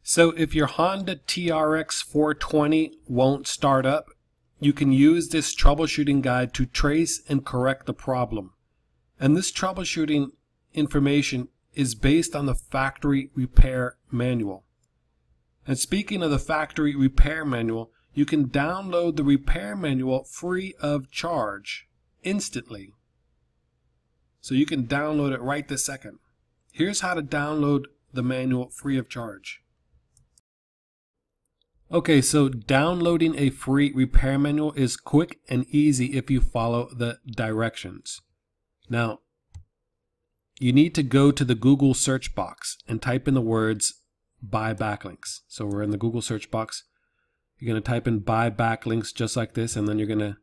So if your Honda TRX 420 won't start up, you can use this troubleshooting guide to trace and correct the problem. And this troubleshooting information is based on the factory repair manual. And speaking of the factory repair manual, you can download the repair manual free of charge instantly. So you can download it right this second. Here's how to download the manual free of charge. Okay, so downloading a free repair manual is quick and easy if you follow the directions. Now, you need to go to the Google search box and type in the words buy backlinks. So we're in the Google search box. You're going to type in buy backlinks just like this, and then you're going to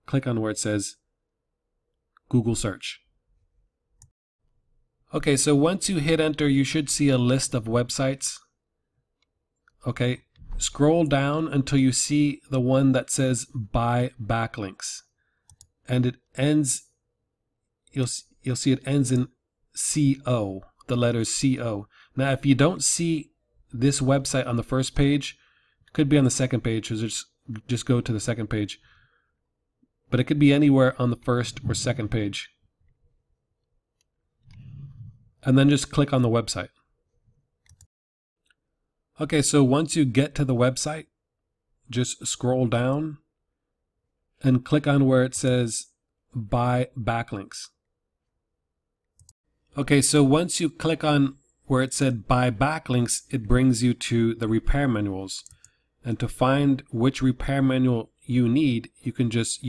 click on where it says Google search. Okay, so once you hit enter, you should see a list of websites. Okay, scroll down until you see the one that says buy backlinks, and it ends, you'll see it ends in CO, the letters CO. Now if you don't see this website on the first page, it could be on the second page, so just go to the second page, but it could be anywhere on the first or second page, and then just click on the website. Okay, so once you get to the website, just scroll down and click on where it says buy backlinks. Okay, so once you click on where it said buy backlinks, it brings you to the repair manuals. And to find which repair manual you need, you can just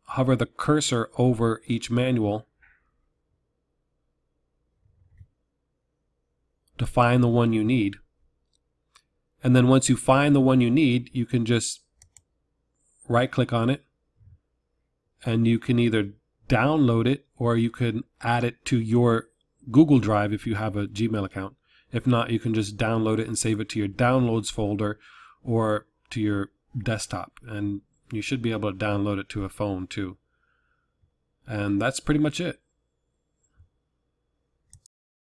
hover the cursor over each manual to find the one you need. And then once you find the one you need, you can just right click on it, and you can either download it or you can add it to your Google Drive if you have a Gmail account. If not, you can just download it and save it to your downloads folder or to your desktop, and you should be able to download it to a phone too. And that's pretty much it.